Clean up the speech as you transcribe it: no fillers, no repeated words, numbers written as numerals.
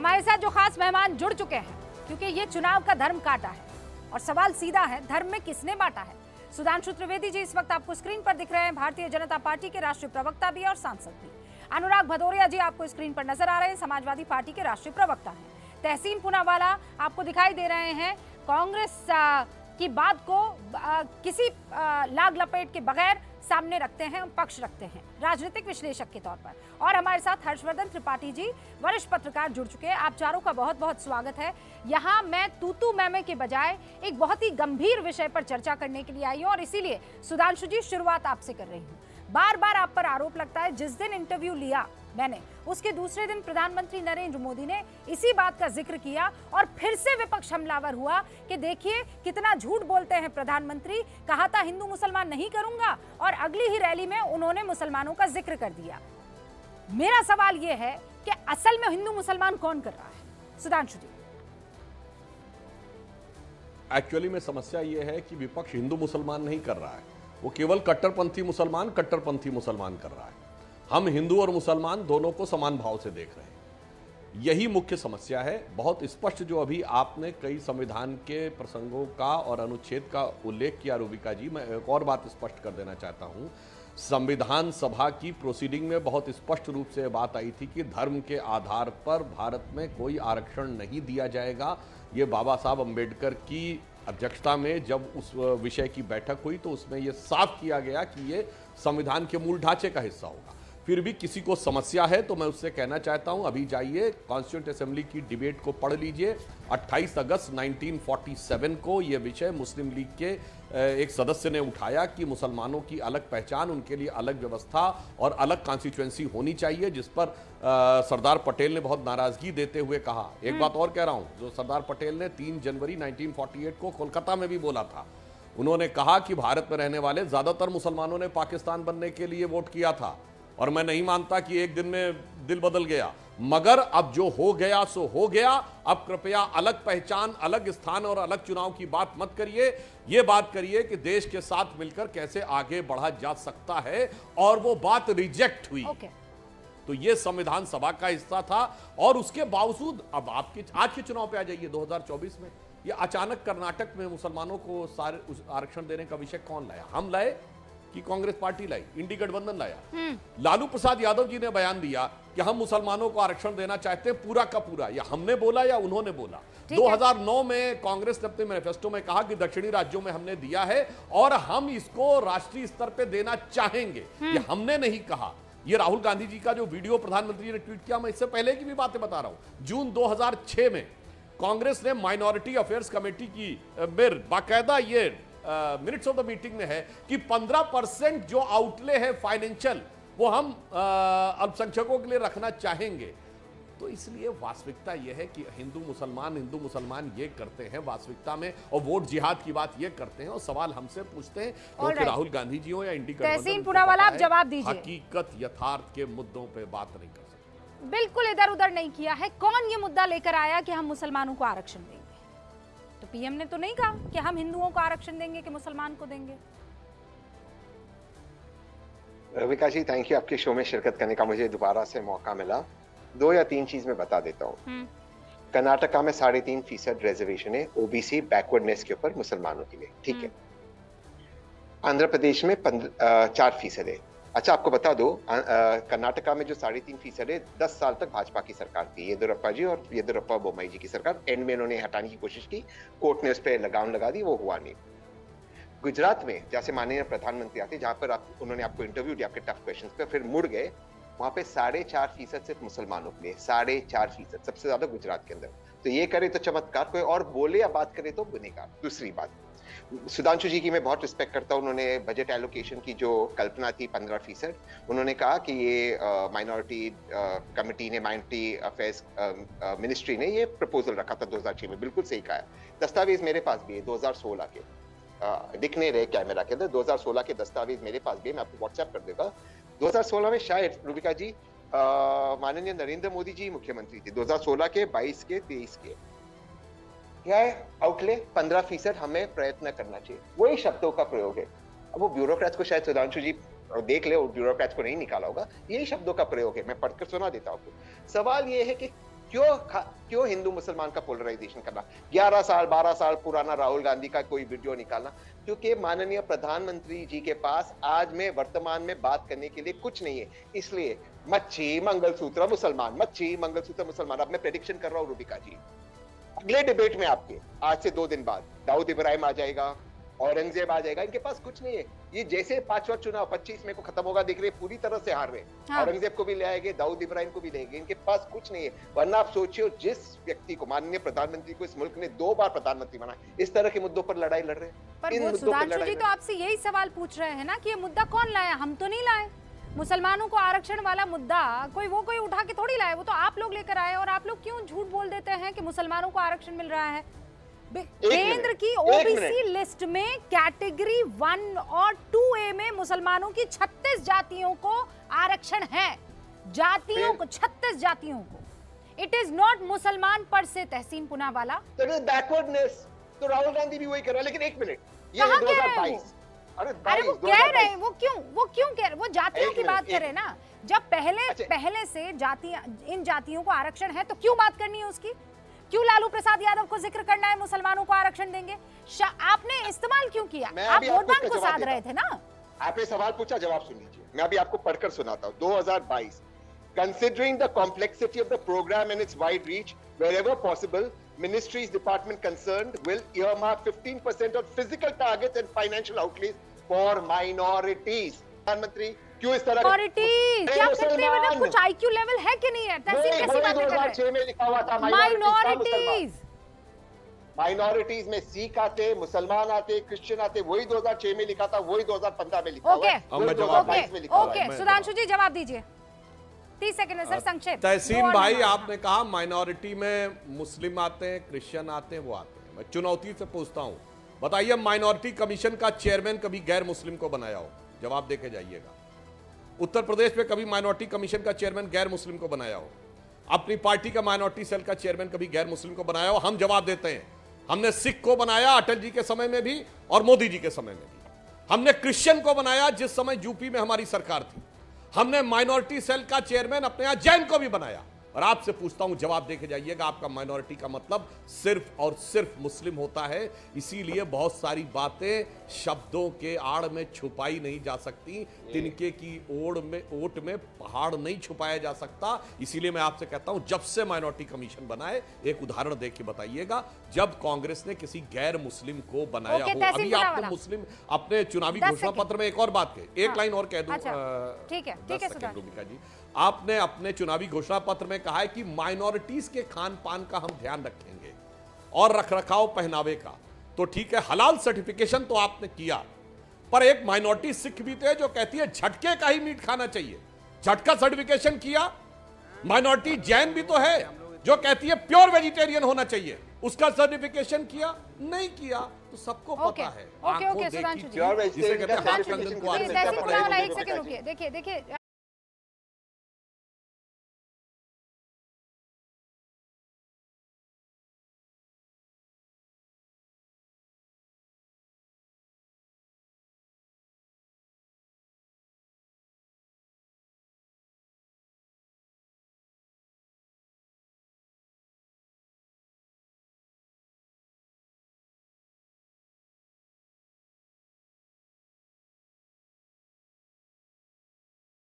हमारे साथ जो खास मेहमान जुड़ चुके हैं, क्योंकि ये चुनाव का धर्म काटा है और सवाल सीधा है, धर्म में किसने बांटा है। सुधांशु त्रिवेदी जी इस वक्त आपको स्क्रीन पर दिख रहे हैं, भारतीय जनता पार्टी के राष्ट्रीय प्रवक्ता भी और सांसद भी। अनुराग भदौरिया जी आपको स्क्रीन पर नजर आ रहे हैं, समाजवादी पार्टी के राष्ट्रीय प्रवक्ता हैं। तहसीन पूनावाला आपको दिखाई दे रहे हैं, कांग्रेस की बात को किसी लाग लपेट के बगैर सामने रखते हैं, पक्ष रखते हैं राजनीतिक विश्लेषक के तौर पर। और हमारे साथ हर्षवर्धन त्रिपाठी जी, वरिष्ठ पत्रकार जुड़ चुके हैं। आप चारों का बहुत बहुत स्वागत है। यहाँ मैं तूतू मैमे के बजाय एक बहुत ही गंभीर विषय पर चर्चा करने के लिए आई हूँ और इसीलिए सुधांशु जी शुरुआत आपसे कर रही हूँ। बार बार आप पर आरोप लगता है, जिस दिन इंटरव्यू लिया मैंने उसके दूसरे दिन प्रधानमंत्री नरेंद्र मोदी ने इसी बात का जिक्र किया और फिर से विपक्ष हमलावर हुआ कि देखिए कितना झूठ बोलते हैं प्रधानमंत्री, कहा था हिंदू मुसलमान नहीं करूंगा और अगली ही रैली में उन्होंने मुसलमानों का जिक्र कर दिया। मेरा सवाल यह है कि असल में हिंदू मुसलमान कौन कर रहा है? सुधांशु जी। एक्चुअली में समस्या यह है कि विपक्ष हिंदू मुसलमान नहीं कर रहा है, वो केवल कट्टरपंथी मुसलमान कर रहा है। हम हिंदू और मुसलमान दोनों को समान भाव से देख रहे हैं, यही मुख्य समस्या है। बहुत स्पष्ट जो अभी आपने कई संविधान के प्रसंगों का और अनुच्छेद का उल्लेख किया रूबिका जी, मैं एक और बात स्पष्ट कर देना चाहता हूं। संविधान सभा की प्रोसीडिंग में बहुत स्पष्ट रूप से बात आई थी कि धर्म के आधार पर भारत में कोई आरक्षण नहीं दिया जाएगा। ये बाबा साहब अम्बेडकर की अध्यक्षता में जब उस विषय की बैठक हुई तो उसमें यह साफ किया गया कि ये संविधान के मूल ढांचे का हिस्सा होगा। फिर भी किसी को समस्या है तो मैं उससे कहना चाहता हूं, अभी जाइए कॉन्स्टिट्यूंट असेंबली की डिबेट को पढ़ लीजिए। 28 अगस्त 1947 को यह विषय मुस्लिम लीग के एक सदस्य ने उठाया कि मुसलमानों की अलग पहचान, उनके लिए अलग व्यवस्था और अलग कॉन्स्टिट्यूएंसी होनी चाहिए, जिस पर सरदार पटेल ने बहुत नाराजगी देते हुए कहा। एक बात और कह रहा हूं, जो सरदार पटेल ने 3 जनवरी 1948 को कोलकाता में भी बोला था, उन्होंने कहा कि भारत में रहने वाले ज्यादातर मुसलमानों ने पाकिस्तान बनने के लिए वोट किया था और मैं नहीं मानता कि एक दिन में दिल बदल गया, मगर अब जो हो गया सो हो गया। अब कृपया अलग पहचान, अलग स्थान और अलग चुनाव की बात मत करिए, ये बात करिए कि देश के साथ मिलकर कैसे आगे बढ़ा जा सकता है, और वो बात रिजेक्ट हुई। तो ये संविधान सभा का हिस्सा था और उसके बावजूद अब आपके आज के चुनाव पे आ जाइए 2024 में, ये अचानक कर्नाटक में मुसलमानों को सारे आरक्षण देने का विषय कौन लाया? हम लाए कि कांग्रेस पार्टी लाई, इंडी गठबंधन लाया? लालू प्रसाद यादव जी ने बयान दिया कि हम मुसलमानों को आरक्षण देना चाहते हैं पूरा का पूरा, या हमने बोला या उन्होंने बोला? 2009 में कांग्रेस ने अपने मैनिफेस्टो में कहा कि दक्षिणी राज्यों में हमने दिया है और हम इसको राष्ट्रीय स्तर पे देना चाहेंगे, ये हमने नहीं कहा। ये राहुल गांधी जी का जो वीडियो प्रधानमंत्री ने ट्वीट किया, मैं इससे पहले की भी बातें बता रहा हूं। जून 2006 में कांग्रेस ने माइनॉरिटी अफेयर्स कमेटी की बाकायदा ये मिनट्स ऑफ द मीटिंग में है कि 15% जो आउटले है फाइनेंशियल, वो हम अल्पसंख्यकों के लिए रखना चाहेंगे। तो इसलिए वास्तविकता यह है कि हिंदू मुसलमान ये करते हैं वास्तविकता में, और वोट जिहाद की बात ये करते हैं और सवाल हमसे पूछते हैं, क्योंकि राहुल गांधी जी हो या इंडी तहसीन पूनावाला, आप जवाब दीजिए। हकीकत यथार्थ के मुद्दों पे बात नहीं कर सकते, बिल्कुल इधर उधर नहीं किया है। कौन ये मुद्दा लेकर आया कि हम मुसलमानों को आरक्षण देंगे? तो पीएम ने तो नहीं कहा कि हम हिंदुओं को आरक्षण देंगे कि मुसलमान को देंगे। रविका जी, थैंक यू आपके शो में शिरकत करने का मुझे दोबारा से मौका मिला। 2 या 3 चीज मैं बता देता हूँ। कर्नाटका में 3.5% रिजर्वेशन है ओबीसी बैकवर्डनेस के ऊपर मुसलमानों के लिए, ठीक है। आंध्र प्रदेश में 4% है। अच्छा, आपको बता दो, कर्नाटका में जो 3.5% है, 10 साल तक भाजपा की सरकार थी, येदियुरप्पा जी और येदियुरप्पा बोम्मई जी की सरकार। एंड में उन्होंने हटाने की कोशिश की, कोर्ट ने उस पर लगाम लगा दी, वो हुआ नहीं। गुजरात में जैसे माननीय प्रधानमंत्री आते, जहां पर उन्होंने आपको इंटरव्यू दिया आपके टफ क्वेश्चंस पे, फिर मुड़ गए, वहां पे 4.5% सिर्फ मुसलमानों के लिए, 4.5%, सबसे ज्यादा गुजरात के अंदर। तो ये करे तो चमत्कार, कोई और बोले या बात करे तो गुनहगार। दूसरी बात, सुधांशु जी की मैं बहुत रिस्पेक्ट करता हूं, उन्होंने बजट एलोकेशन की जो कल्पना थी 15%, उन्होंने कहा कि ये माइनॉरिटी कमेटी ने, माइनॉरिटी अफेयर्स मिनिस्ट्री ने ये प्रपोजल रखा था 2006 में, बिल्कुल सही कहा। दस्तावेज मेरे पास भी है 2016 के, दिख नहीं रहे कैमरा के अंदर, 2016 के दस्तावेज मेरे पास भी है, मैं आपको व्हाट्सएप कर दूंगा। 2016 में शायद रूबिका जी माननीय नरेंद्र मोदी जी मुख्यमंत्री थे, 2016 के, 22 के, 23 के। क्या है आउटले? 15% हमें प्रयत्न करना चाहिए, वही शब्दों का प्रयोग है। अब वो ब्यूरोक्रेट्स को शायद सुधांशु जी देख ले, और ब्यूरोक्रेट्स को नहीं निकाला होगा, यही शब्दों का प्रयोग है। मैं पढ़कर सुना देता हूँ आपको। सवाल ये है कि क्यों हिंदू मुसलमान का पोलराइजेशन करना, 11 साल 12 साल पुराना राहुल गांधी का कोई वीडियो निकालना? क्योंकि माननीय प्रधानमंत्री जी के पास आज में वर्तमान में बात करने के लिए कुछ नहीं है, इसलिए मच्छी मंगलसूत्र मुसलमान, मच्छी मंगलसूत्र मुसलमान। अब मैं प्रेडिक्शन कर रहा हूं रूबिका जी, अगले डिबेट में आपके आज से 2 दिन बाद दाऊद इब्राहिम आ जाएगा, औरंगजेब आ जाएगा। इनके पास कुछ नहीं है। ये जैसे 5वां चुनाव 25 मई को खत्म होगा, देख रहे पूरी तरह से हार रहे। हाँ। औरंगजेब को भी ले आएंगे, दाऊद इब्राहिम को भी लेंगे, इनके पास कुछ नहीं है। वरना आप सोचिए, जिस व्यक्ति को, माननीय प्रधानमंत्री को इस मुल्क ने 2 बार प्रधानमंत्री बनाया, इस तरह के मुद्दों पर लड़ाई लड़ रहे हैं। पर वो सुधांशु जी तो आपसे यही सवाल पूछ रहे हैं ना कि ये मुद्दा कौन लाया? हम तो नहीं लाए। मुसलमानों को आरक्षण वाला मुद्दा कोई उठा के थोड़ी लाए, वो तो आप लोग लेकर आए। और आप लोग क्यों झूठ बोल देते हैं कि मुसलमानों को आरक्षण मिल रहा है? केंद्र की ओबीसी लिस्ट में कैटेगरी 1 और 2A में मुसलमानों की 36 जातियों को आरक्षण है। जातियों को, 36 जातियों को। इट इज नॉट मुसलमान पर से। तहसीन पुनावाला, बैकवर्डनेस तो राहुल गांधी भी वही कर रहा है। लेकिन एक मिनट, ये 2022, अरे वो कह रहे हैं, वो क्यों कह रहे? वो जातियों की बात करें ना। जब पहले से इन जातियों को आरक्षण है तो क्यों बात करनी है उसकी? क्यों लालू प्रसाद यादव को जिक्र करना है मुसलमानों को आरक्षण देंगे? आपने इस्तेमाल क्यों किया? आप वोट बैंक को साध रहे थे ना। आपने सवाल पूछा, जवाब सुन लीजिए। मैं अभी आपको पढ़कर सुनाता हूं। 2022, considering the complexity of the program and its wide reach, wherever possible, ministries, department concerned will earmark 15% of physical targets and financial outlays for minorities. प्रधानमंत्री क्यों इस तरह माइनॉरिटीज क्या करते हैं? मतलब कुछ आईक्यू लेवल है कि नहीं है? तहसीन कैसी बातें कर रहे हैं? 2006 में लिखा हुआ था माइनॉरिटीज में सिख आते, मुसलमान आते, क्रिश्चियन आते। वही 2006 में लिखा था, वही 2015 में लिखा हुआ है। ओके, सुधांशु जी जवाब दीजिए, 30 सेकंड में सर, संक्षेप। तहसीन भाई, आपने कहा माइनॉरिटी में मुस्लिम आते हैं, क्रिश्चियन आते हैं, वो आते हैं। मैं चुनौती से पूछता हूं, बताइए माइनॉरिटी कमीशन का चेयरमैन कभी गैर मुस्लिम को बनाया हो? जवाब देके जाइएगा। उत्तर प्रदेश में कभी माइनॉरिटी कमीशन का चेयरमैन गैर मुस्लिम को बनाया हो? अपनी पार्टी का माइनॉरिटी सेल का चेयरमैन कभी गैर मुस्लिम को बनाया हो? हम जवाब देते हैं, हमने सिख को बनाया अटल जी के समय में भी और मोदी जी के समय में भी। हमने क्रिश्चियन को बनाया जिस समय यूपी में हमारी सरकार थी। हमने माइनॉरिटी सेल का चेयरमैन अपने यहां जैन को भी बनाया। और आपसे पूछता हूं, जवाब देके जाइएगा, आपका माइनॉरिटी का मतलब सिर्फ और सिर्फ मुस्लिम होता है। इसीलिए बहुत सारी बातें शब्दों के आड़ में छुपाई नहीं जा सकती। तिनके की ओट में पहाड़ नहीं छुपाया जा सकता। इसीलिए मैं आपसे कहता हूं, जब से माइनॉरिटी कमीशन बनाए, एक उदाहरण देके बताइएगा, जब कांग्रेस ने किसी गैर मुस्लिम को बनाया हो। अभी आपको मुस्लिम अपने चुनावी घोषणा पत्र में एक और बात कही, एक लाइन और कह दूं, ठीक है रूबिका जी, आपने अपने चुनावी घोषणा पत्र में कहा है कि माइनॉरिटीज के खान पान का हम ध्यान रखेंगे और रखरखाव पहनावे का। तो ठीक है, हलाल सर्टिफिकेशन तो आपने किया, पर एक माइनॉरिटी सिख भी तो है जो कहती है झटके का ही मीट खाना चाहिए। झटका सर्टिफिकेशन किया। माइनॉरिटी जैन भी तो है जो कहती है प्योर वेजिटेरियन होना चाहिए, उसका सर्टिफिकेशन किया नहीं किया? तो सबको पता है। ओके सुधांशु जी, एक सेकंड रुकिए। देखिए